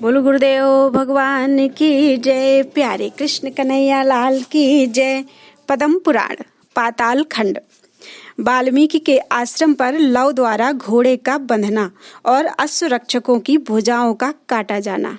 बोलो गुरुदेव भगवान की जय। प्यारे कृष्ण कन्हैया लाल की जय। पद्म पुराण पाताल खंड। वाल्मीकि के आश्रम पर लव द्वारा घोड़े का बंधना और अश्वरक्षकों की भुजाओं का काटा जाना।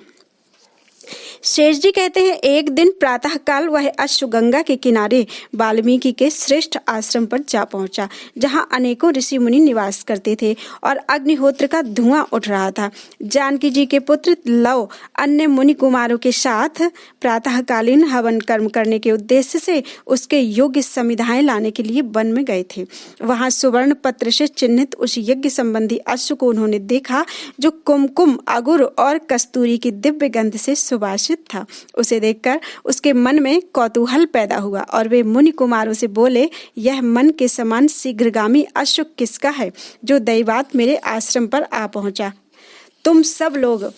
शेष जी कहते हैं, एक दिन प्रातःकाल वह अश्व गंगा के किनारे वाल्मीकि के श्रेष्ठ आश्रम पर जा पहुंचा, जहां अनेकों ऋषि मुनि निवास करते थे और अग्निहोत्र का धुआं उठ रहा था। जानकी जी के पुत्र लव अन्य मुनि कुमारों के साथ प्रातःकालीन हवन कर्म करने के उद्देश्य से उसके योग्य समिधाएं लाने के लिए वन में गए थे। वहां सुवर्ण पत्र से चिन्हित उस यज्ञ संबंधी अश्व को उन्होंने देखा, जो कुमकुम, अगुर और कस्तूरी की दिव्य गंध से सुवासित था। उसे देखकर उसके मन में कौतूहल पैदा हुआ और वे मुनि कुमारों से बोले, यह मन के समान शीघ्रगामी अश्व किसका है, जो दैवात मेरे आश्रम पर आ पहुंचा? तुम सब लोग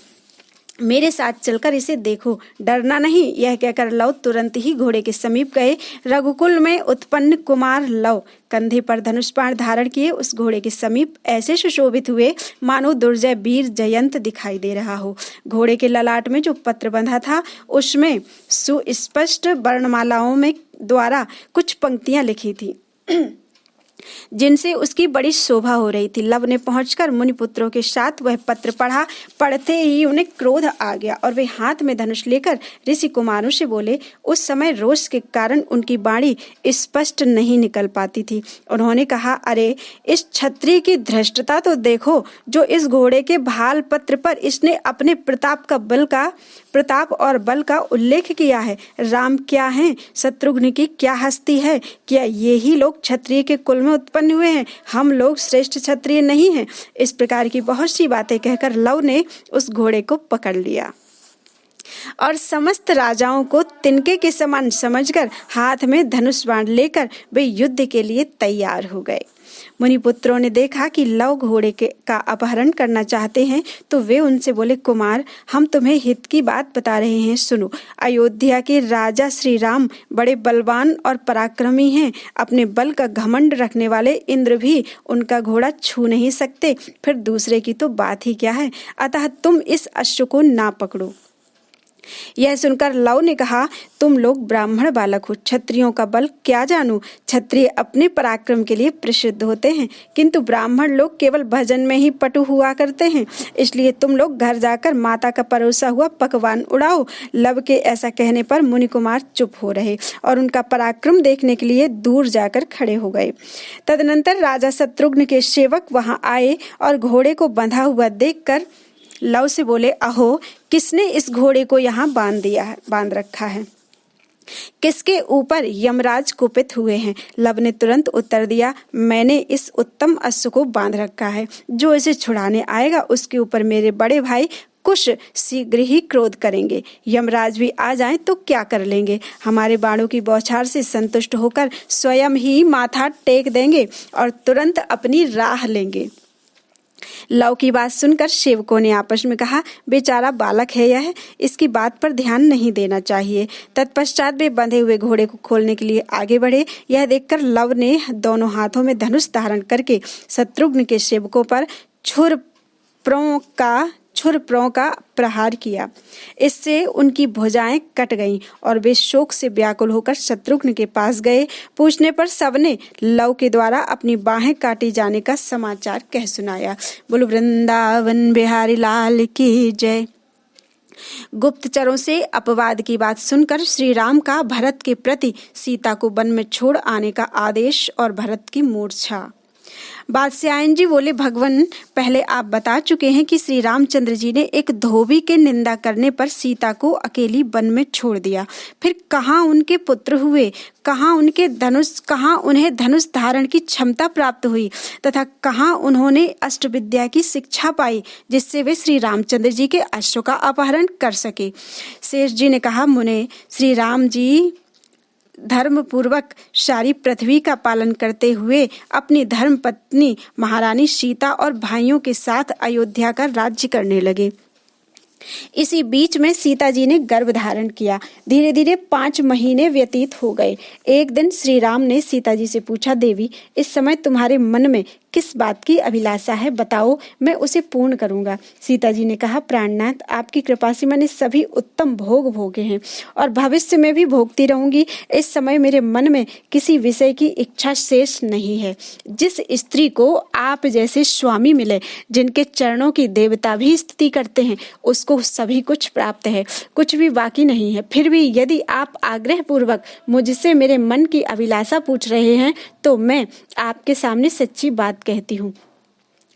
मेरे साथ चलकर इसे देखो, डरना नहीं। यह कहकर लव तुरंत ही घोड़े के समीप गए। रघुकुल में उत्पन्न कुमार लव कंधे पर धनुष बाण धारण किए उस घोड़े के समीप ऐसे सुशोभित हुए मानो दुर्जय वीर जयंत दिखाई दे रहा हो। घोड़े के ललाट में जो पत्र बंधा था उसमें सुस्पष्ट वर्णमालाओं में द्वारा कुछ पंक्तियां लिखी थी, जिनसे उसकी बड़ी शोभा हो रही थी। लव ने पहुंचकर मुनिपुत्रों के साथ वह पत्र पढ़ा। पढ़ते ही उन्हें क्रोध आ गया और वे हाथ में धनुष लेकर ऋषि कुमारों से बोले। उस समय रोष के कारण उनकी वाणी स्पष्ट नहीं निकल पाती थी। उन्होंने कहा, अरे इस क्षत्रिय की धृष्टता तो देखो, जो इस घोड़े के भाल पत्र पर इसने अपने प्रताप और बल का उल्लेख किया है। राम क्या हैं, शत्रुघ्न की क्या हस्ती है, क्या ये ही लोग क्षत्रिय के कुल में उत्पन्न हुए हैं? हम लोग श्रेष्ठ क्षत्रिय नहीं हैं। इस प्रकार की बहुत सी बातें कहकर लव ने उस घोड़े को पकड़ लिया और समस्त राजाओं को तिनके के समान समझकर हाथ में धनुष बाण लेकर वे युद्ध के लिए तैयार हो गए। मुनिपुत्रों ने देखा कि लव घोड़े का अपहरण करना चाहते हैं, तो वे उनसे बोले, कुमार, हम तुम्हें हित की बात बता रहे हैं, सुनो। अयोध्या के राजा श्री राम बड़े बलवान और पराक्रमी हैं। अपने बल का घमंड रखने वाले इंद्र भी उनका घोड़ा छू नहीं सकते, फिर दूसरे की तो बात ही क्या है। अतः तुम इस अश्व को ना पकड़ो। यह सुनकर लव ने कहा, तुम लोग ब्राह्मण बालक हो, क्षत्रियों का बल क्या जानू। क्षत्रिय अपने पराक्रम के लिए प्रसिद्ध होते हैं, किंतु ब्राह्मण लोग केवल भजन में ही पटु हुआ करते हैं। इसलिए तुम लोग घर जाकर माता का परोसा हुआ पकवान उड़ाओ। लव के ऐसा कहने पर मुनि कुमार चुप हो रहे और उनका पराक्रम देखने के लिए दूर जाकर खड़े हो गए। तदनंतर राजा शत्रुघ्न के सेवक वहां आए और घोड़े को बंधा हुआ देखकर लव से बोले, अहो, किसने इस घोड़े को यहाँ बांध रखा है? किसके ऊपर यमराज कुपित हुए हैं? लव ने तुरंत उत्तर दिया, मैंने इस उत्तम अश्व को बांध रखा है। जो इसे छुड़ाने आएगा उसके ऊपर मेरे बड़े भाई कुश शीघ्र ही क्रोध करेंगे। यमराज भी आ जाएं तो क्या कर लेंगे? हमारे बाणों की बौछार से संतुष्ट होकर स्वयं ही माथा टेक देंगे और तुरंत अपनी राह लेंगे। लव की बात सुनकर सेवकों ने आपस में कहा, बेचारा बालक है यह, इसकी बात पर ध्यान नहीं देना चाहिए। तत्पश्चात वे बंधे हुए घोड़े को खोलने के लिए आगे बढ़े। यह देखकर लव ने दोनों हाथों में धनुष धारण करके शत्रुघ्न के सेवकों पर छुरप्रों का प्रहार किया। इससे उनकी भुजाएं कट गईं और वे शोक से व्याकुल होकर शत्रुघ्न के पास गए। पूछने पर सबने लव के द्वारा अपनी बाहें काटी जाने का समाचार कह सुनाया। बोलो वृंदावन बिहारी लाल की जय। गुप्तचरों से अपवाद की बात सुनकर श्री राम का भरत के प्रति सीता को वन में छोड़ आने का आदेश और भरत की मूर्छा। बादशाह जी बोले, भगवान, पहले आप बता चुके हैं कि श्री रामचंद्र जी ने एक धोबी के निंदा करने पर सीता को अकेली वन में छोड़ दिया। फिर कहाँ उनके पुत्र हुए, कहाँ उन्हें धनुष धारण की क्षमता प्राप्त हुई तथा कहाँ उन्होंने अष्टविद्या की शिक्षा पाई, जिससे वे श्री रामचंद्र जी के अश्व का अपहरण कर सके। शेष जी ने कहा, मुने, श्री राम जी धर्म पूर्वक सारी पृथ्वी का पालन करते हुए अपनी धर्म पत्नी महारानी सीता और भाइयों के साथ अयोध्या का राज्य करने लगे। इसी बीच में सीता जी ने गर्भ धारण किया। धीरे धीरे 5 महीने व्यतीत हो गए। एक दिन श्री राम ने सीता जी से पूछा, देवी, इस समय तुम्हारे मन में किस बात की अभिलाषा है, बताओ, मैं उसे पूर्ण करूंगा। सीता जी ने कहा, प्राणनाथ, आपकी कृपा से मैंने सभी उत्तम भोग भोगे हैं और भविष्य में भी भोगती रहूंगी। इस समय मेरे मन में किसी विषय की इच्छा शेष नहीं है। जिस स्त्री को आप जैसे स्वामी मिले, जिनके चरणों की देवता भी स्तुति करते हैं, उसको सभी कुछ प्राप्त है, कुछ भी बाकी नहीं है। फिर भी यदि आप आग्रह पूर्वक मुझसे मेरे मन की अभिलाषा पूछ रहे हैं तो मैं आपके सामने सच्ची बात कहती हूँ।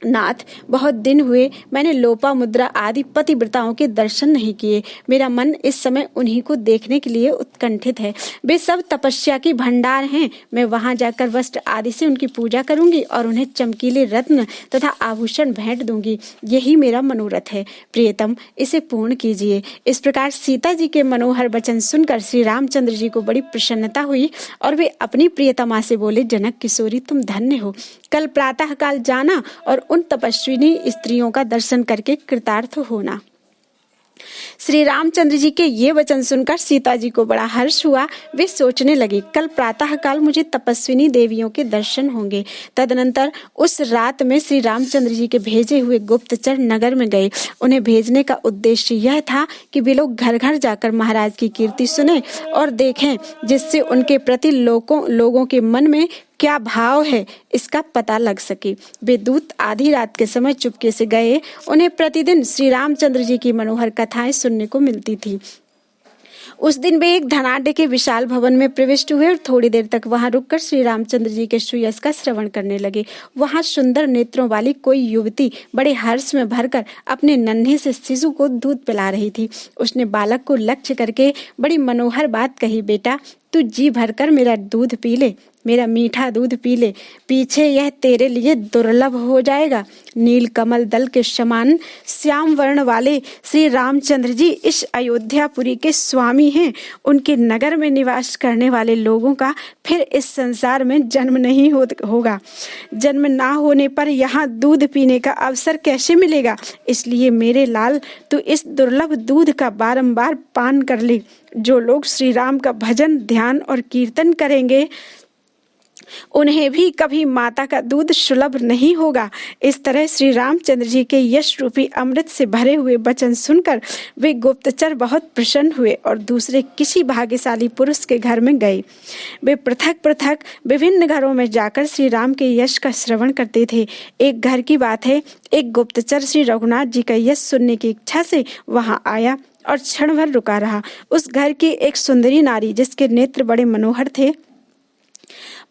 नाथ, बहुत दिन हुए मैंने लोपामुद्रा आदि पतिव्रताओं के दर्शन नहीं किए। मेरा मन इस समय उन्हीं को देखने के लिए उत्कंठित है। वे सब तपस्या की भंडार हैं। मैं वहां जाकर वस्त्र आदि से उनकी पूजा करूंगी और उन्हें चमकीले रत्न तथा आभूषण भेंट दूंगी। यही मेरा मनोरथ है। प्रियतम, इसे पूर्ण कीजिए। इस प्रकार सीता जी के मनोहर वचन सुनकर श्री रामचंद्र जी को बड़ी प्रसन्नता हुई और वे अपनी प्रियतमा से बोले, जनक किशोरी, तुम धन्य हो। कल प्रातः काल जाना और उन तपस्विनी स्त्रियों का दर्शन करके कृतार्थ होना। श्री रामचंद्र जी के ये वचन सुनकर सीता जी को बड़ा हर्ष हुआ। वे सोचने लगी, कल प्रातः काल मुझे तपस्विनी देवियों के दर्शन होंगे। तदनंतर उस रात में श्री रामचंद्र जी के भेजे हुए गुप्तचर नगर में गए। उन्हें भेजने का उद्देश्य यह था कि वे लोग घर घर जाकर महाराज की कीर्ति सुने और देखें, जिससे उनके प्रति लोगों के मन में क्या भाव है इसका पता लग सके। वे दूत आधी रात के समय चुपके से गए। उन्हें प्रतिदिन श्री रामचंद्र जी की मनोहर कथाएं सुनने को मिलती थी। उस दिन वे एक धनाढ्य के विशाल भवन में प्रविष्ट हुए और थोड़ी देर तक वहां रुककर श्री रामचंद्र जी के सुयश का श्रवण करने लगे। वहां सुंदर नेत्रों वाली कोई युवती बड़े हर्ष में भरकर अपने नन्हे से शिशु को दूध पिला रही थी। उसने बालक को लक्ष्य करके बड़ी मनोहर बात कही, बेटा, तू जी भरकर मेरा दूध पी ले, मेरा मीठा दूध पी ले। पीछे यह तेरे लिए दुर्लभ हो जाएगा। नील कमल दल के समान श्याम वर्ण वाले श्री रामचंद्र जी इस अयोध्यापुरी के स्वामी हैं। उनके नगर में निवास करने वाले लोगों का फिर इस संसार में जन्म नहीं होगा। जन्म ना होने पर यहाँ दूध पीने का अवसर कैसे मिलेगा? इसलिए मेरे लाल, तू इस दुर्लभ दूध का बारंबार पान कर ले। जो लोग श्री राम का भजन, ध्यान और कीर्तन करेंगे, उन्हें भी कभी माता का दूध सुलभ नहीं होगा। इस तरह श्री रामचंद्र जी के यश रूपी अमृत से भरे हुए वचन सुनकर वे गुप्तचर बहुत प्रसन्न हुए और दूसरे किसी भाग्यशाली पुरुष के घर में गए। वे पृथक पृथक विभिन्न घरों में जाकर श्री राम के यश का श्रवण करते थे। एक घर की बात है, एक गुप्तचर श्री रघुनाथ जी का यश सुनने की इच्छा से वहां आया और क्षण भर रुका रहा। उस घर की एक सुंदरी नारी, जिसके नेत्र बड़े मनोहर थे,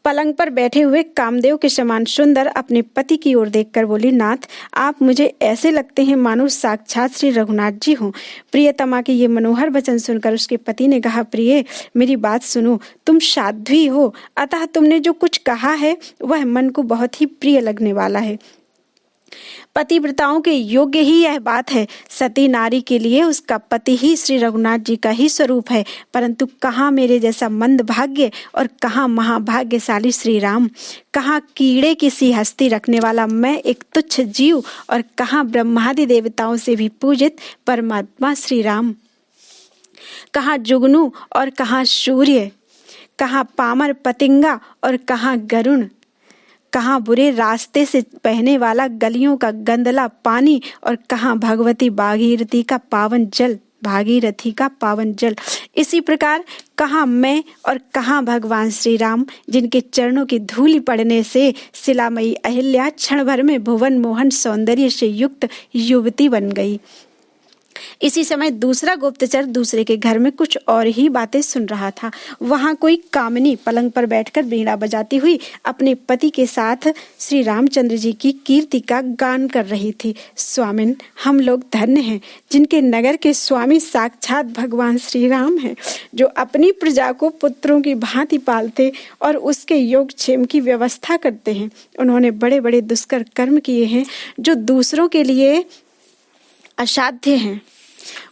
पलंग पर बैठे हुए कामदेव के समान सुंदर, अपने पति की ओर देखकर बोली, नाथ, आप मुझे ऐसे लगते हैं मानो साक्षात श्री रघुनाथ जी हों। प्रियतमा के ये मनोहर वचन सुनकर उसके पति ने कहा, प्रिय, मेरी बात सुनो। तुम साध्वी हो, अतः तुमने जो कुछ कहा है वह मन को बहुत ही प्रिय लगने वाला है। पतिव्रताओं के योग्य ही यह बात है। सती नारी के लिए उसका पति ही श्री रघुनाथ जी का ही स्वरूप है। परंतु कहाँ मेरे जैसा मंद भाग्य और कहाँ महाभाग्यशाली श्री राम, कहाँ कीड़े की सी हस्ती रखने वाला मैं एक तुच्छ जीव, और कहाँ ब्रह्मादि देवताओं से भी पूजित परमात्मा श्री राम, कहाँ जुगनू और कहाँ सूर्य, कहाँ पामर पतिंगा और कहाँ गरुण, कहाँ बुरे रास्ते से बहने वाला गलियों का गंदला पानी और कहाँ भगवती भागीरथी का पावन जल। इसी प्रकार कहाँ मैं और कहाँ भगवान श्री राम, जिनके चरणों की धूलि पड़ने से शिलामयी अहिल्या क्षण भर में भुवन मोहन सौंदर्य से युक्त युवती बन गई। इसी समय दूसरा गुप्तचर दूसरे के घर में कुछ और ही बातें सुन रहा था। वहां कोई कामिनी पलंग पर बैठकर वीणा बजाती हुई अपने पति के साथ श्री रामचंद्र जी की कीर्ति का गान कर रही थी। स्वामिन, हम लोग धन्य हैं जिनके नगर के स्वामी साक्षात भगवान श्री राम हैं, जो अपनी प्रजा को पुत्रों की भांति पालते और उसके योगक्षेम की व्यवस्था करते हैं। उन्होंने बड़े बड़े दुष्कर कर्म किए हैं जो दूसरों के लिए असाध्य हैं।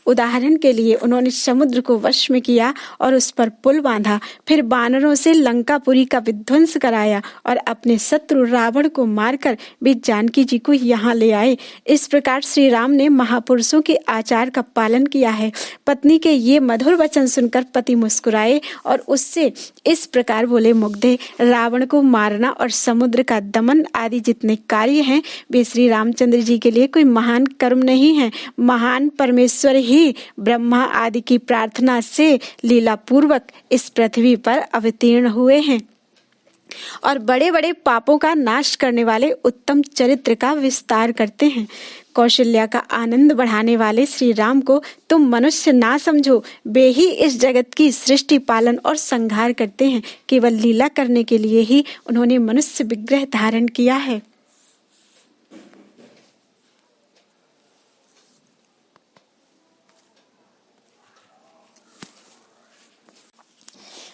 उदाहरण के लिए उन्होंने समुद्र को वश में किया और उस पर पुल बांधा, फिर वानरों से लंकापुरी का विध्वंस कराया और अपने शत्रु रावण को मारकर वे जानकी जी को यहाँ ले आए। इस प्रकार श्री राम ने महापुरुषों के आचार का पालन किया है। पत्नी के ये मधुर वचन सुनकर पति मुस्कुराए और उससे इस प्रकार बोले, मुग्धे, रावण को मारना और समुद्र का दमन आदि जितने कार्य हैं वे श्री रामचंद्र जी के लिए कोई महान कर्म नहीं है। महान परमेश्वर ही ब्रह्मा आदि की प्रार्थना से लीला पूर्वक इस पृथ्वी पर अवतीर्ण हुए हैं और बड़े बड़े पापों का नाश करने वाले उत्तम चरित्र का विस्तार करते हैं। कौशल्या का आनंद बढ़ाने वाले श्री राम को तुम मनुष्य ना समझो, वे ही इस जगत की सृष्टि, पालन और संहार करते हैं। केवल लीला करने के लिए ही उन्होंने मनुष्य विग्रह धारण किया है।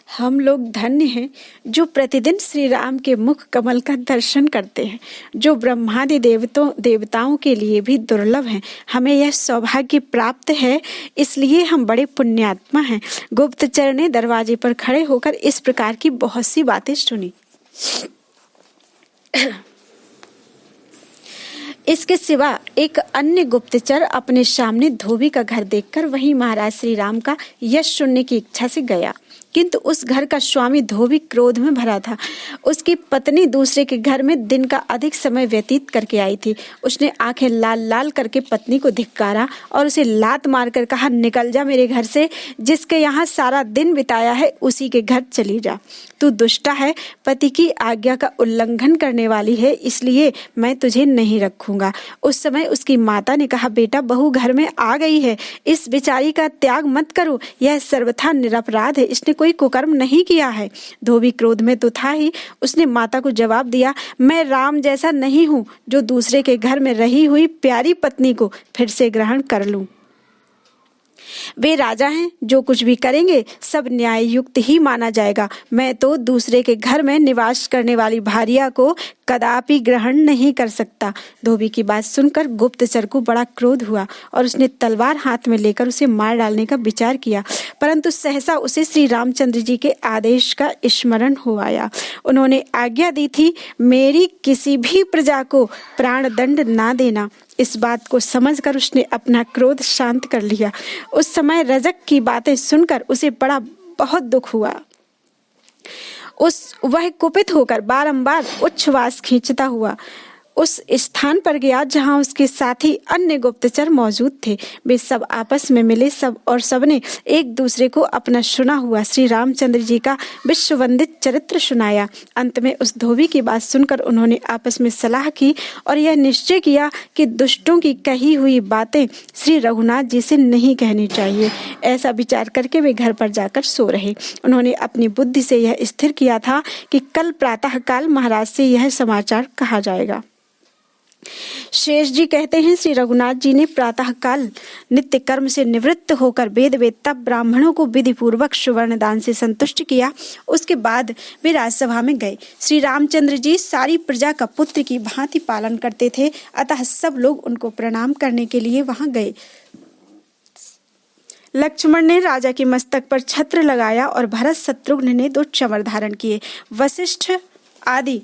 हम लोग धन्य हैं जो प्रतिदिन श्री राम के मुख कमल का दर्शन करते हैं, जो ब्रह्मादि देवताओं के लिए भी दुर्लभ है। हमें यह सौभाग्य प्राप्त है, इसलिए हम बड़े पुण्यात्मा हैं। गुप्तचर ने दरवाजे पर खड़े होकर इस प्रकार की बहुत सी बातें सुनी। इसके सिवा एक अन्य गुप्तचर अपने सामने धोबी का घर देखकर वहीं महाराज श्री राम का यश सुनने की इच्छा से गया, किंतु उस घर का स्वामी धोबी क्रोध में भरा था। उसकी पत्नी दूसरे के घर में दिन का अधिक समय व्यतीत करके आई थी। उसने आंखें लाल लाल करके पत्नी को धिक्कारा और उसे लात मारकर कहा, निकल जा मेरे घर से, जिसके यहाँ सारा दिन बिताया है उसी के घर चली जा। तू दुष्टा है, पति की आज्ञा का उल्लंघन करने वाली है, इसलिए मैं तुझे नहीं रखूंगा। उस समय उसकी माता ने कहा, बेटा, बहू घर में आ गई है, इस बेचारी का त्याग मत करो, यह सर्वथा निरपराध है, इसने कोई कुकर्म नहीं किया है। धोबी क्रोध में तो था ही, उसने माता को जवाब दिया, मैं राम जैसा नहीं हूँ जो दूसरे के घर में रही हुई प्यारी पत्नी को फिर से ग्रहण कर लूं। वे राजा हैं, जो कुछ भी करेंगे सब न्याय युक्त ही माना जाएगा। मैं तो दूसरे के घर में निवास करने वाली भारिया को कदापि ग्रहण नहीं कर सकता। धोबी की बात सुनकर गुप्तचर को बड़ा क्रोध हुआ और उसने तलवार हाथ में लेकर उसे मार डालने का विचार किया, परंतु सहसा उसे श्री रामचंद्र जी के आदेश का स्मरण हो आया। उन्होंने आज्ञा दी थी, मेरी किसी भी प्रजा को प्राण दंड ना देना। इस बात को समझकर उसने अपना क्रोध शांत कर लिया। उस समय रजक की बातें सुनकर उसे बहुत दुख हुआ। वह कुपित होकर बारंबार उच्छ्वास खींचता हुआ उस स्थान पर गया जहां उसके साथी अन्य गुप्तचर मौजूद थे। वे सब आपस में मिले और सबने एक दूसरे को अपना सुना हुआ श्री रामचंद्र जी का विश्ववंदित चरित्र सुनाया। अंत में उस धोबी की बात सुनकर उन्होंने आपस में सलाह की और यह निश्चय किया कि दुष्टों की कही हुई बातें श्री रघुनाथ जी से नहीं कहनी चाहिए। ऐसा विचार करके वे घर पर जाकर सो रहे। उन्होंने अपनी बुद्धि से यह स्थिर किया था कि कल प्रातःकाल महाराज से यह समाचार कहा जाएगा। शेष जी कहते हैं, श्री रघुनाथ जी ने प्रातःकाल नित्य कर्म से निवृत्त होकर वेद वेत्ता ब्राह्मणों को विधि पूर्वक सुवर्ण दान से संतुष्ट किया। उसके बाद वे राजसभा में गए। श्री रामचंद्र जी सारी प्रजा का पुत्र की भांति पालन करते थे, अतः सब लोग उनको प्रणाम करने के लिए वहां गए। लक्ष्मण ने राजा के मस्तक पर छत्र लगाया और भरत शत्रुघ्न ने 2 चंवर धारण किए। वशिष्ठ आदि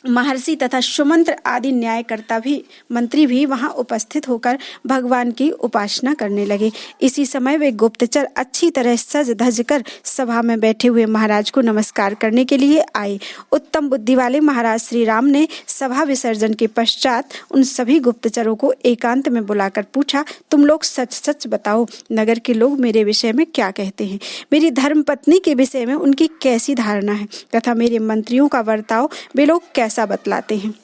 महर्षि तथा सुमंत्र आदि न्यायकर्ता भी मंत्री भी वहां उपस्थित होकर भगवान की उपासना करने लगे। इसी समय वे गुप्तचर अच्छी तरह सज धज कर सभा में बैठे हुए महाराज को नमस्कार करने के लिए आए। उत्तम बुद्धि वाले महाराज श्री राम ने सभा विसर्जन के पश्चात उन सभी गुप्तचरों को एकांत में बुलाकर पूछा, तुम लोग सच सच बताओ, नगर के लोग मेरे विषय में क्या कहते हैं? मेरी धर्म पत्नी के विषय में उनकी कैसी धारणा है तथा मेरे मंत्रियों का बर्ताव वे लोग कैसा बतलाते हैं?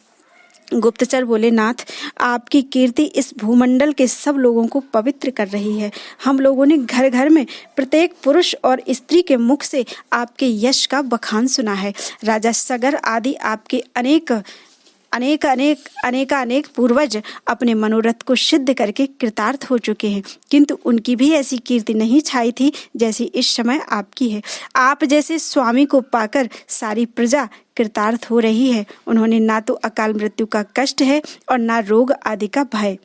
गुप्तचर बोले, नाथ, आपकी कीर्ति इस भूमंडल के सब लोगों को पवित्र कर रही है। हम लोगों ने घर घर में प्रत्येक पुरुष और स्त्री के मुख से आपके यश का बखान सुना है। राजा सगर आदि आपके अनेक पूर्वज अपने मनोरथ को सिद्ध करके कृतार्थ हो चुके हैं, किंतु उनकी भी ऐसी कीर्ति नहीं छाई थी जैसी इस समय आपकी है। आप जैसे स्वामी को पाकर सारी प्रजा कृतार्थ हो रही है। उन्होंने ना तो अकाल मृत्यु का कष्ट है और ना रोग आदि का भय।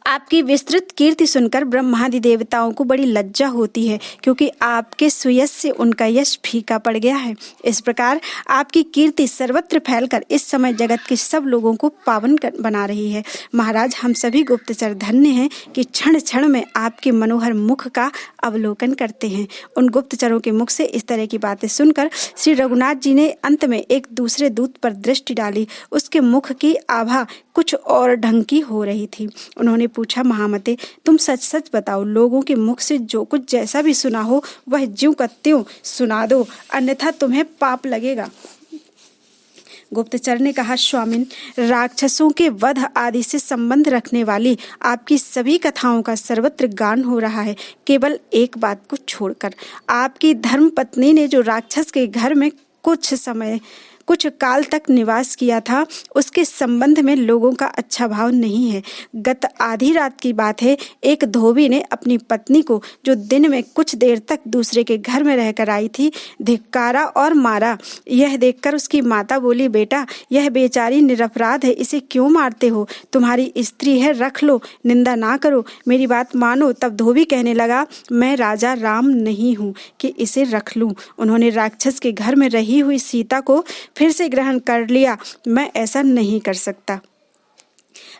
आपकी विस्तृत कीर्ति सुनकर ब्रह्मादि देवताओं को बड़ी लज्जा होती है, क्योंकि आपके सुयश से उनका यश फीका पड़ गया है। इस प्रकार आपकी कीर्ति सर्वत्र फैलकर इस समय जगत के सब लोगों को पावन बना रही है। महाराज, हम सभी गुप्तचर धन्य हैं कि क्षण क्षण में आपके मनोहर मुख का अवलोकन करते हैं। उन गुप्तचरों के मुख से इस तरह की बातें सुनकर श्री रघुनाथ जी ने अंत में एक दूसरे दूत पर दृष्टि डाली। उसके मुख की आभा कुछ और ढंग की हो रही थी। उन्होंने पूछा, महामते, तुम सच सच बताओ, लोगों के मुख से जो कुछ जैसा भी सुना हो वह ज्यों का त्यों सुना दो, अन्यथा तुम्हें पाप लगेगा। गुप्तचर ने कहा, स्वामिन, राक्षसों के वध आदि से संबंध रखने वाली आपकी सभी कथाओं का सर्वत्र गान हो रहा है, केवल एक बात को छोड़कर। आपकी धर्म पत्नी ने जो राक्षस के घर में कुछ काल तक निवास किया था, उसके संबंध में लोगों का अच्छा भाव नहीं है। गत आधी रात की बात है, एक धोबी ने अपनी पत्नी को, जो दिन में कुछ देर तक दूसरे के घर में रहकर आई थी, धिक्कारा और मारा। यह देखकर उसकी माता बोली, बेटा, यह बेचारी निरपराध है, इसे क्यों मारते हो? तुम्हारी स्त्री है, रख लो, निंदा ना करो, मेरी बात मानो। तब धोबी कहने लगा, मैं राजा राम नहीं हूँ कि इसे रख लूँ। उन्होंने राक्षस के घर में रही हुई सीता को फिर से ग्रहण कर लिया, मैं ऐसा नहीं कर सकता।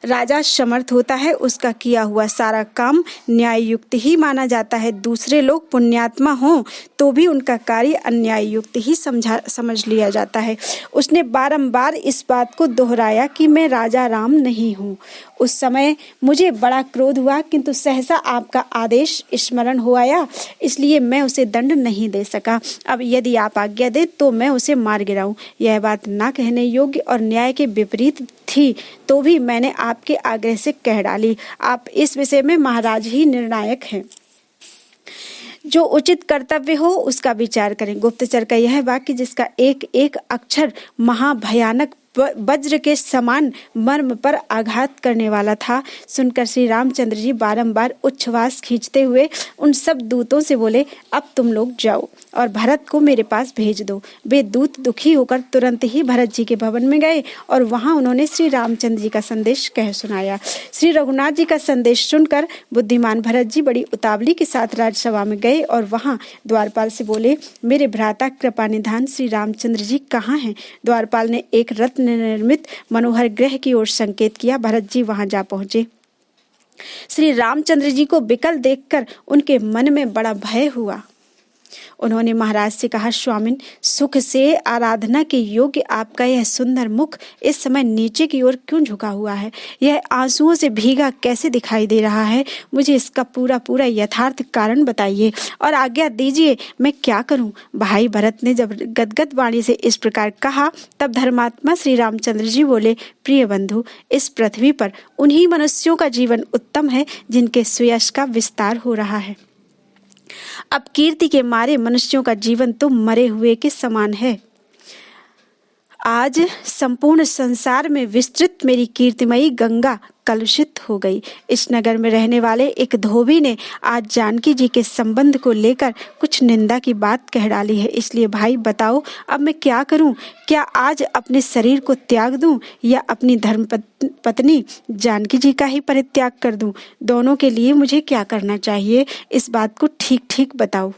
राजा समर्थ होता है, उसका किया हुआ सारा काम न्याय युक्त ही माना जाता है। दूसरे लोग पुण्यात्मा हों तो भी उनका कार्य अन्याय युक्त ही समझ लिया जाता है। उसने बारंबार इस बात को दोहराया कि मैं राजा राम नहीं हूँ। उस समय मुझे बड़ा क्रोध हुआ, किंतु सहसा आपका आदेश स्मरण हो आया, इसलिए मैं उसे दंड नहीं दे सका। अब यदि आप आज्ञा दे तो मैं उसे मार गिराऊं। यह बात ना कहने योग्य और न्याय के विपरीत थी, तो भी मैंने आपके आग्रह से कह डाली। आप इस विषय में महाराज ही निर्णायक हैं। जो उचित कर्तव्य हो उसका विचार करें। गुप्तचर का यह वाक्य, जिसका एक एक अक्षर महाभयानक वज्र के समान मर्म पर आघात करने वाला था, सुनकर श्री रामचंद्र जी बारंबार उच्छ्वास खींचते हुए उन सब दूतों से बोले, अब तुम लोग जाओ और भरत को मेरे पास भेज दो। वे दूत दुखी होकर तुरंत ही भरत जी के भवन में गए और वहां उन्होंने श्री रामचंद्र जी का संदेश कह सुनाया। श्री रघुनाथ जी का संदेश सुनकर बुद्धिमान भरत जी बड़ी उतावली के साथ राजसभा में गए और वहां द्वारपाल से बोले, मेरे भ्राता कृपा निधान श्री रामचंद्र जी कहाँ हैं? द्वारपाल ने एक रत्न निर्मित मनोहर गृह की ओर संकेत किया। भरत जी वहां जा पहुंचे। श्री रामचंद्र जी को विकल देखकर उनके मन में बड़ा भय हुआ। उन्होंने महाराज से कहा, स्वामिन, सुख से आराधना के योग्य आपका यह सुंदर मुख इस समय नीचे की ओर क्यों झुका हुआ है? यह आंसुओं से भीगा कैसे दिखाई दे रहा है? मुझे इसका पूरा पूरा यथार्थ कारण बताइए और आज्ञा दीजिए, मैं क्या करूं? भाई भरत ने जब गदगद वाणी से इस प्रकार कहा, तब धर्मात्मा श्री रामचंद्र जी बोले, प्रिय बंधु, इस पृथ्वी पर उन्हीं मनुष्यों का जीवन उत्तम है जिनके सुयश का विस्तार हो रहा है। अब कीर्ति के मारे मनुष्यों का जीवन तो मरे हुए के समान है। आज संपूर्ण संसार में विस्तृत मेरी कीर्तिमयी गंगा कलुषित हो गई। इस नगर में रहने वाले एक धोबी ने आज जानकी जी के संबंध को लेकर कुछ निंदा की बात कह डाली है। इसलिए भाई बताओ, अब मैं क्या करूं? क्या आज अपने शरीर को त्याग दूं या अपनी धर्म पत्नी जानकी जी का ही परित्याग कर दूं? दोनों के लिए मुझे क्या करना चाहिए? इस बात को ठीक ठीक बताओ।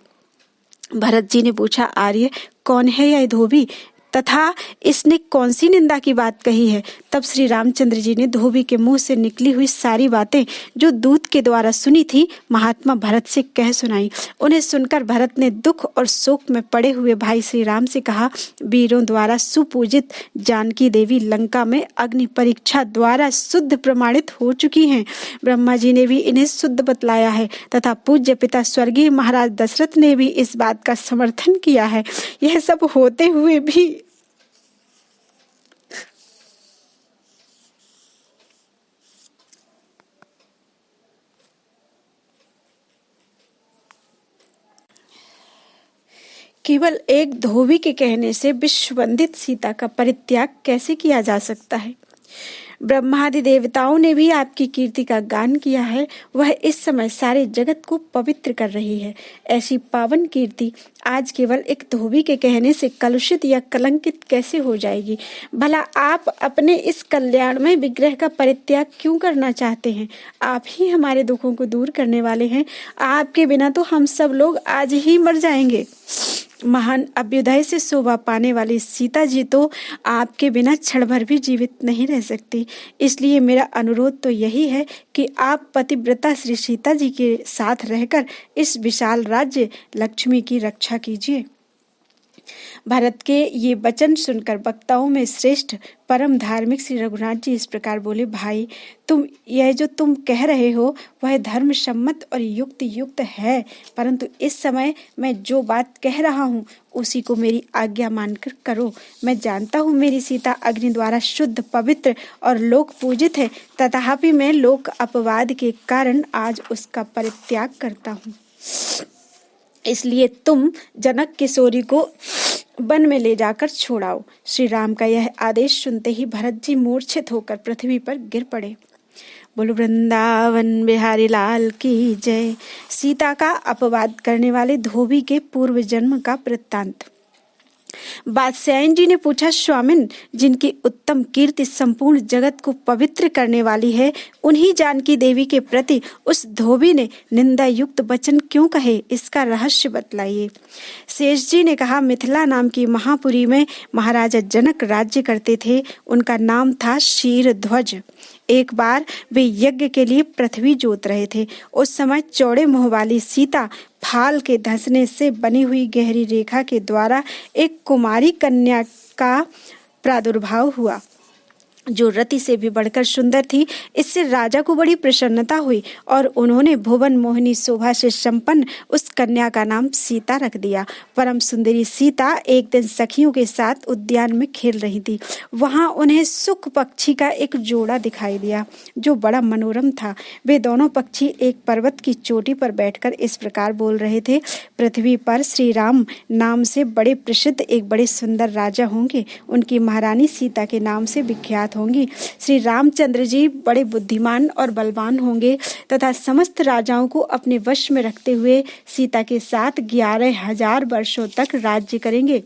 भरत जी ने पूछा, आर्य, कौन है यह धोबी तथा इसने कौन सी निंदा की बात कही है? तब श्री रामचंद्र जी ने धोबी के मुंह से निकली हुई सारी बातें जो दूत के द्वारा सुनी थी, महात्मा भरत से कह सुनाई। उन्हें सुनकर भरत ने दुख और शोक में पड़े हुए भाई श्री राम से कहा, वीरों द्वारा सुपूजित जानकी देवी लंका में अग्नि परीक्षा द्वारा शुद्ध प्रमाणित हो चुकी हैं। ब्रह्मा जी ने भी इन्हें शुद्ध बतलाया है तथा पूज्य पिता स्वर्गीय महाराज दशरथ ने भी इस बात का समर्थन किया है। यह सब होते हुए भी केवल एक धोबी के कहने से विश्ववंदित सीता का परित्याग कैसे किया जा सकता है? ब्रह्मादि देवताओं ने भी आपकी कीर्ति का गान किया है। वह इस समय सारे जगत को पवित्र कर रही है। ऐसी पावन कीर्ति आज केवल एक धोबी के कहने से कलुषित या कलंकित कैसे हो जाएगी? भला आप अपने इस कल्याणमय विग्रह का परित्याग क्यों करना चाहते हैं? आप ही हमारे दुखों को दूर करने वाले हैं। आपके बिना तो हम सब लोग आज ही मर जाएंगे। महान अभ्युदय से शोभा पाने वाली सीता जी तो आपके बिना क्षण भर भी जीवित नहीं रह सकती। इसलिए मेरा अनुरोध तो यही है कि आप पतिव्रता श्री सीता जी के साथ रहकर इस विशाल राज्य लक्ष्मी की रक्षा कीजिए। भरत के ये वचन सुनकर वक्ताओं में श्रेष्ठ परम धार्मिक श्री रघुनाथ जी इस प्रकार बोले, भाई यह जो तुम कह रहे हो वह धर्म सम्मत और युक्त है, परंतु इस समय मैं जो बात कह रहा हूँ उसी को मेरी आज्ञा मानकर करो। मैं जानता हूँ मेरी सीता अग्नि द्वारा शुद्ध पवित्र और लोक पूजित है, तथापि मैं लोक अपवाद के कारण आज उसका परित्याग करता हूँ। इसलिए तुम जनक किशोरी को वन में ले जाकर छोड़ाओ। श्री राम का यह आदेश सुनते ही भरत जी मूर्छित होकर पृथ्वी पर गिर पड़े। बोलो वृंदावन बिहारी लाल की जय। सीता का अपवाद करने वाले धोबी के पूर्व जन्म का वृत्तांत। बादशाहन जी ने पूछा, स्वामिन, जिनकी उत्तम कीर्ति संपूर्ण जगत को पवित्र करने वाली है, उन्हीं जानकी देवी के प्रति उस धोबी ने निंदा युक्त वचन क्यों कहे? इसका रहस्य बतलाइए। शेष जी ने कहा, मिथिला नाम की महापुरी में महाराजा जनक राज्य करते थे। उनका नाम था शीरध्वज। एक बार वे यज्ञ के लिए पृथ्वी जोत रहे थे। उस समय चौड़े मुंह वाली सीता फाल के धंसने से बनी हुई गहरी रेखा के द्वारा एक कुमारी कन्या का प्रादुर्भाव हुआ, जो रति से भी बढ़कर सुंदर थी। इससे राजा को बड़ी प्रसन्नता हुई और उन्होंने भुवन मोहिनी शोभा से संपन्न उस कन्या का नाम सीता रख दिया। परम सुंदरी सीता एक दिन सखियों के साथ उद्यान में खेल रही थी। वहां उन्हें सुख पक्षी का एक जोड़ा दिखाई दिया जो बड़ा मनोरम था। वे दोनों पक्षी एक पर्वत की चोटी पर बैठकर इस प्रकार बोल रहे थे, पृथ्वी पर श्री राम नाम से बड़े प्रसिद्ध एक बड़े सुंदर राजा होंगे। उनकी महारानी सीता के नाम से विख्यात होंगी। श्री रामचंद्र जी बड़े बुद्धिमान और बलवान होंगे तथा समस्त राजाओं को अपने वश में रखते हुए सीता के साथ 11,000 वर्षों तक राज्य करेंगे।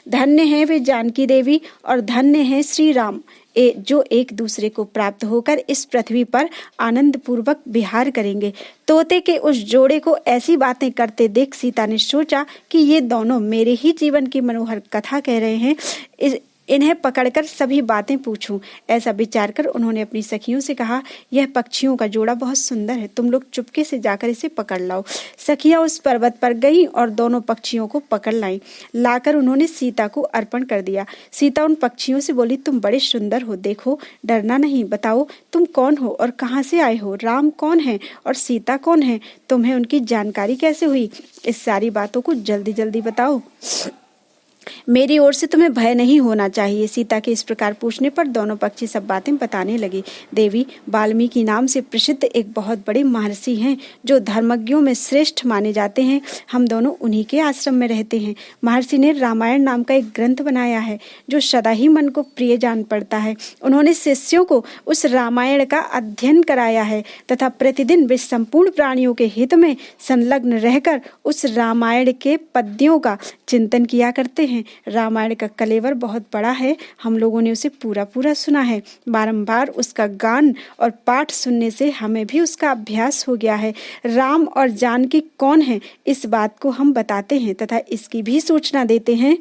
धन्य है वे जानकी देवी और धन्य है श्री राम, जो एक दूसरे को प्राप्त होकर इस पृथ्वी पर आनंद पूर्वक विहार करेंगे। तोते के उस जोड़े को ऐसी बातें करते देख सीता ने सोचा कि ये दोनों मेरे ही जीवन की मनोहर कथा कह रहे हैं, इन्हें पकड़कर सभी बातें पूछूं। ऐसा विचार कर उन्होंने अपनी सखियों से कहा, यह पक्षियों का जोड़ा बहुत सुंदर है, तुम लोग चुपके से जाकर इसे पकड़ लाओ। सखियां उस पर्वत पर गईं और दोनों पक्षियों को पकड़ लाईं। लाकर उन्होंने सीता को अर्पण कर दिया। सीता उन पक्षियों से बोली, तुम बड़े सुंदर हो, देखो, डरना नहीं। बताओ तुम कौन हो और कहाँ से आए हो? राम कौन है और सीता कौन है? तुम्हें उनकी जानकारी कैसे हुई? इस सारी बातों को जल्दी जल्दी बताओ। मेरी ओर से तुम्हें भय नहीं होना चाहिए। सीता के इस प्रकार पूछने पर दोनों पक्षी सब बातें बताने लगे। देवी, वाल्मीकि नाम से प्रसिद्ध एक बहुत बड़े महर्षि हैं जो धर्मज्ञों में श्रेष्ठ माने जाते हैं। हम दोनों उन्हीं के आश्रम में रहते हैं। महर्षि ने रामायण नाम का एक ग्रंथ बनाया है जो सदा ही मन को प्रिय जान पड़ता है। उन्होंने शिष्यों को उस रामायण का अध्ययन कराया है तथा प्रतिदिन वे संपूर्ण प्राणियों के हित में संलग्न रहकर उस रामायण के पद्यों का चिंतन किया करते हैं। रामायण का कलेवर बहुत बड़ा है। हम लोगों ने उसे पूरा सुना है। बारंबार उसका गान और पाठ सुनने से हमें भी उसका अभ्यास हो गया है। राम और जानकी कौन है, इस बात को हम बताते हैं तथा इसकी भी सूचना देते हैं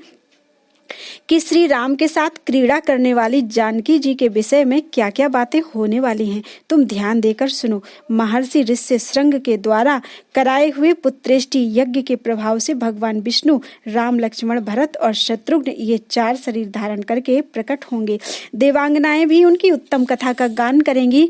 कि श्री राम के साथ क्रीड़ा करने वाली जानकी जी के विषय में क्या क्या बातें होने वाली हैं। तुम ध्यान देकर सुनो। महर्षि ऋष्य श्रृंग के द्वारा कराए हुए पुत्रेष्टि यज्ञ के प्रभाव से भगवान विष्णु राम, लक्ष्मण, भरत और शत्रुघ्न ये 4 शरीर धारण करके प्रकट होंगे। देवांगनाएं भी उनकी उत्तम कथा का गान करेंगी।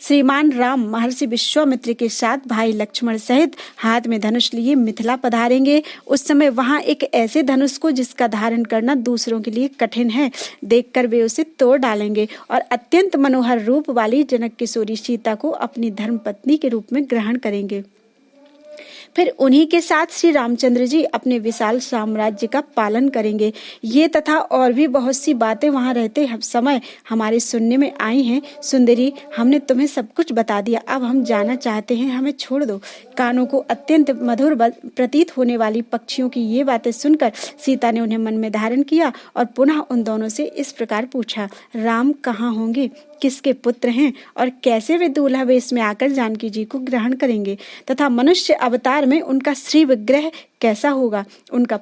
श्रीमान राम महर्षि विश्वामित्र के साथ भाई लक्ष्मण सहित हाथ में धनुष लिए मिथिला पधारेंगे। उस समय वहां एक ऐसे धनुष को जिसका धारण करना दूसरों के लिए कठिन है, देखकर वे उसे तोड़ डालेंगे और अत्यंत मनोहर रूप वाली जनक किशोरी सीता को अपनी धर्मपत्नी के रूप में ग्रहण करेंगे। फिर उन्हीं के साथ श्री रामचंद्र जी अपने विशाल साम्राज्य का पालन करेंगे। ये तथा और भी बहुत सी बातें वहां रहते समय हमारे सुनने में आई हैं। सुंदरी, हमने तुम्हें सब कुछ बता दिया, अब हम जाना चाहते हैं, हमें छोड़ दो। कानों को अत्यंत मधुर प्रतीत होने वाली पक्षियों की ये बातें सुनकर सीता ने उन्हें मन में धारण किया और पुनः उन दोनों से इस प्रकार पूछा, राम कहाँ होंगे, किसके पुत्र हैं और कैसे वे दूल्हा वेश में आकर जानकी जी को ग्रहण करेंगे तथा मनुष्य अवतार में उनका श्री विग्रह कैसा होगा। उनके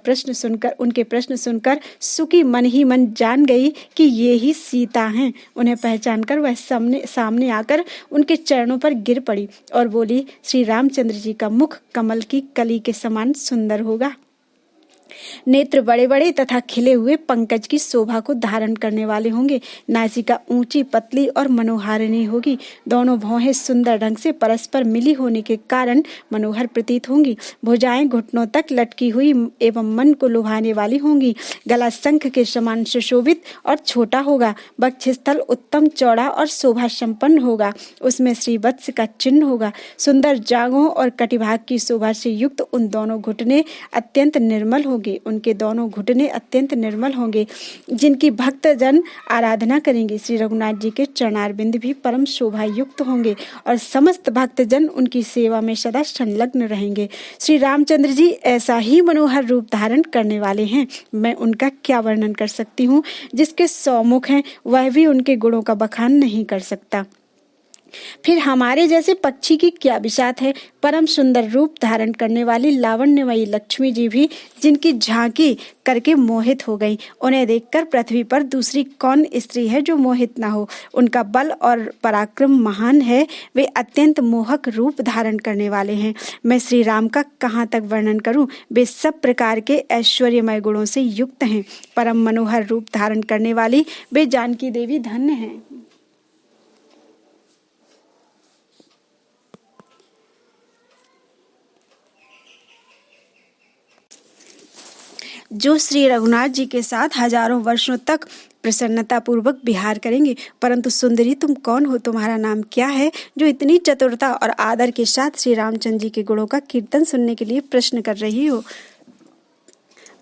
प्रश्न सुनकर सुखी मन ही मन जान गई कि ये ही सीता हैं। उन्हें पहचानकर वह सामने आकर उनके चरणों पर गिर पड़ी और बोली, श्री रामचंद्र जी का मुख कमल की कली के समान सुंदर होगा, नेत्र बड़े बड़े तथा खिले हुए पंकज की शोभा को धारण करने वाले होंगे, नासिका ऊंची पतली और मनोहारिणी होगी, दोनों भौहें सुंदर ढंग से परस्पर मिली होने के कारण मनोहर प्रतीत होंगी, भुजाएं घुटनों तक लटकी हुई एवं मन को लुभाने वाली होंगी, गला शंख के समान सुशोभित और छोटा होगा, वक्षस्थल उत्तम चौड़ा और शोभा संपन्न होगा, उसमें श्रीवत्स का चिन्ह होगा, सुंदर जांघों और कटिभाग की शोभा से युक्त उन दोनों घुटने अत्यंत निर्मल होंगे, उनके दोनों घुटने अत्यंत निर्मल होंगे, जिनकी भक्त जन आराधना करेंगे। श्री रघुनाथ जी के चरणारविंद भी परम शोभा युक्त होंगे और समस्त भक्त जन उनकी सेवा में सदा संलग्न रहेंगे। श्री रामचंद्र जी ऐसा ही मनोहर रूप धारण करने वाले हैं, मैं उनका क्या वर्णन कर सकती हूँ। जिसके 100 मुख हैं वह भी उनके गुणों का बखान नहीं कर सकता। फिर हमारे जैसे पक्षी की क्या बिसात है। परम सुंदर रूप धारण करने वाली लावण्यमयी लक्ष्मी जी भी जिनकी झांकी करके मोहित हो गई, उन्हें देखकर पृथ्वी पर दूसरी कौन स्त्री है जो मोहित ना हो। उनका बल और पराक्रम महान है, वे अत्यंत मोहक रूप धारण करने वाले हैं। मैं श्री राम का कहाँ तक वर्णन करूं, वे सब प्रकार के ऐश्वर्यमय गुणों से युक्त हैं। परम मनोहर रूप धारण करने वाली वे जानकी देवी धन्य हैं। जो श्री रघुनाथ जी के साथ हजारों वर्षों तक प्रसन्नता पूर्वक विहार करेंगे। परंतु सुंदरी, तुम कौन हो, तुम्हारा नाम क्या है, जो इतनी चतुरता और आदर के साथ श्री रामचंद्र जी के गुणों का कीर्तन सुनने के लिए प्रश्न कर रही हो।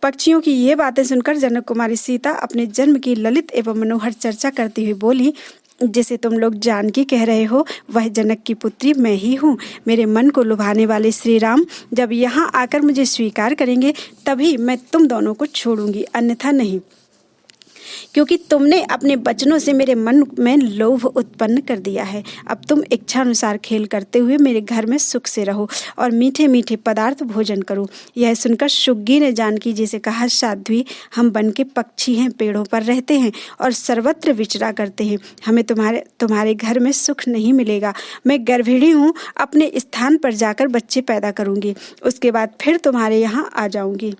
पक्षियों की ये बातें सुनकर जनक कुमारी सीता अपने जन्म की ललित एवं मनोहर चर्चा करती हुई बोली, जिसे तुम लोग जानकी कह रहे हो वह जनक की पुत्री मैं ही हूँ। मेरे मन को लुभाने वाले श्री राम जब यहाँ आकर मुझे स्वीकार करेंगे तभी मैं तुम दोनों को छोड़ूंगी, अन्यथा नहीं, क्योंकि तुमने अपने वचनों से मेरे मन में लोभ उत्पन्न कर दिया है। अब तुम इच्छा अनुसार खेल करते हुए मेरे घर में सुख से रहो और मीठे मीठे पदार्थ भोजन करो। यह सुनकर सुग्गी ने जानकी जी से कहा, साध्वी, हम वन के पक्षी हैं, पेड़ों पर रहते हैं और सर्वत्र विचरा करते हैं, हमें तुम्हारे घर में सुख नहीं मिलेगा। मैं गर्भिणी हूँ, अपने स्थान पर जाकर बच्चे पैदा करूंगी, उसके बाद फिर तुम्हारे यहाँ आ जाऊंगी।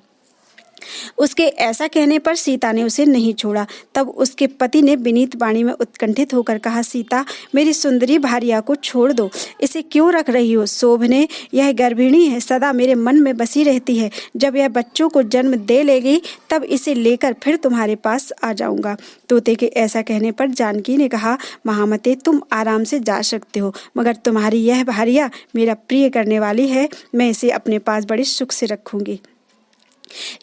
उसके ऐसा कहने पर सीता ने उसे नहीं छोड़ा। तब उसके पति ने विनीत वाणी में उत्कंठित होकर कहा, सीता, मेरी सुंदरी भार्या को छोड़ दो, इसे क्यों रख रही हो। शोभने, यह गर्भिणी है, सदा मेरे मन में बसी रहती है। जब यह बच्चों को जन्म दे लेगी तब इसे लेकर फिर तुम्हारे पास आ जाऊंगा। तोते के ऐसा कहने पर जानकी ने कहा, महामते, तुम आराम से जा सकते हो, मगर तुम्हारी यह भार्या मेरा प्रिय करने वाली है, मैं इसे अपने पास बड़े सुख से रखूंगी।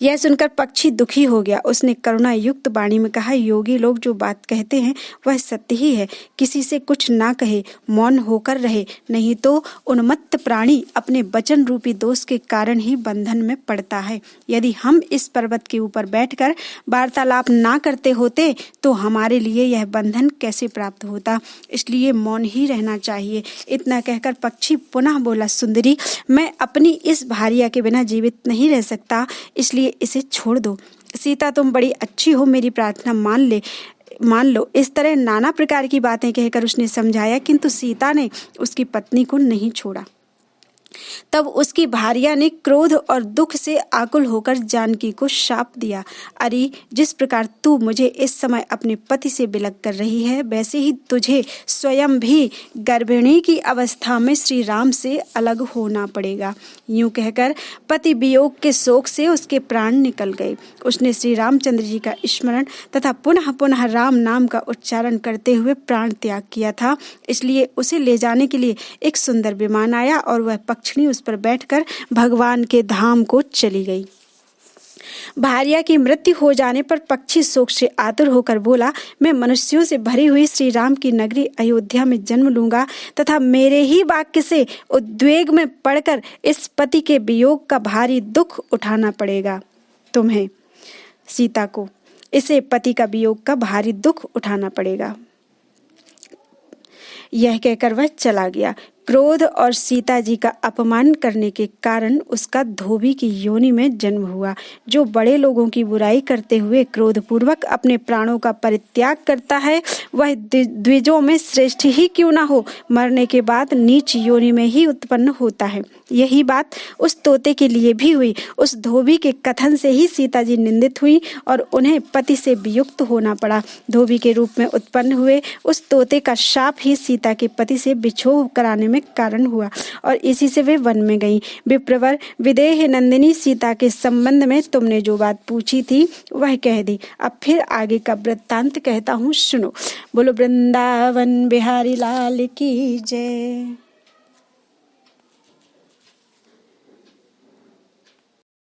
यह सुनकर पक्षी दुखी हो गया। उसने करुणा युक्त वाणी में कहा, योगी लोग जो बात कहते हैं वह सत्य ही है, किसी से कुछ ना कहे, मौन होकर रहे, नहीं तो उन्मत्त प्राणी अपने वचन रूपी दोष के कारण ही बंधन में पड़ता है। यदि हम इस पर्वत के ऊपर बैठकर वार्तालाप ना करते होते तो हमारे लिए यह बंधन कैसे प्राप्त होता, इसलिए मौन ही रहना चाहिए। इतना कहकर पक्षी पुनः बोला, सुंदरी, मैं अपनी इस भार्या के बिना जीवित नहीं रह सकता, इसलिए इसे छोड़ दो। सीता, तुम बड़ी अच्छी हो, मेरी प्रार्थना मान लो। इस तरह नाना प्रकार की बातें कहकर उसने समझाया, किंतु सीता ने उसकी पत्नी को नहीं छोड़ा। तब उसकी भार्या ने क्रोध और दुख से आकुल होकर जानकी को शाप दिया, अरे, जिस प्रकार तू मुझे इस समय अपने पति से विलग कर रही है, वैसे ही तुझे स्वयं भी गर्भिणी की अवस्था में श्री राम से अलग होना पड़ेगा। यूं कहकर पति वियोग के शोक से उसके प्राण निकल गए। उसने श्री रामचंद्र जी का स्मरण तथा पुनः पुनः राम नाम का उच्चारण करते हुए प्राण त्याग किया था। इसलिए उसे ले जाने के लिए एक सुंदर विमान आया और वह यक्षिणी उस पर बैठकर भगवान के धाम को चली गई। भार्या की मृत्यु हो जाने पर पक्षी शोक से आतुर होकर बोला, मैं मनुष्यों से भरी हुई श्री राम की नगरी अयोध्या में जन्म लूंगा तथा मेरे ही वाक्य से उद्वेग में पड़कर इस पति के वियोग का भारी दुख उठाना पड़ेगा तुम्हें। सीता को इसे पति का वियोग का भारी दुख उठाना पड़ेगा। यह कहकर वह चला गया। क्रोध और सीता जी का अपमान करने के कारण उसका धोबी की योनि में जन्म हुआ। जो बड़े लोगों की बुराई करते हुए क्रोधपूर्वक अपने प्राणों का परित्याग करता है वह द्विजों में श्रेष्ठ ही क्यों ना हो, मरने के बाद नीच योनि में ही उत्पन्न होता है। यही बात उस तोते के लिए भी हुई। उस धोबी के कथन से ही सीता जी निंदित हुई और उन्हें पति से वियुक्त होना पड़ा। धोबी के रूप में उत्पन्न हुए उस तोते का शाप ही सीता के पति से बिछोह कराने में कारण हुआ और इसी से वे वन में गईं। विप्रवर विदेह नंदिनी सीता के संबंध में तुमने जो बात पूछी थी वह कह दी। अब फिर आगे का वृत्तांत कहता हूँ, सुनो। बोलो वृंदावन बिहारी लाल की जय।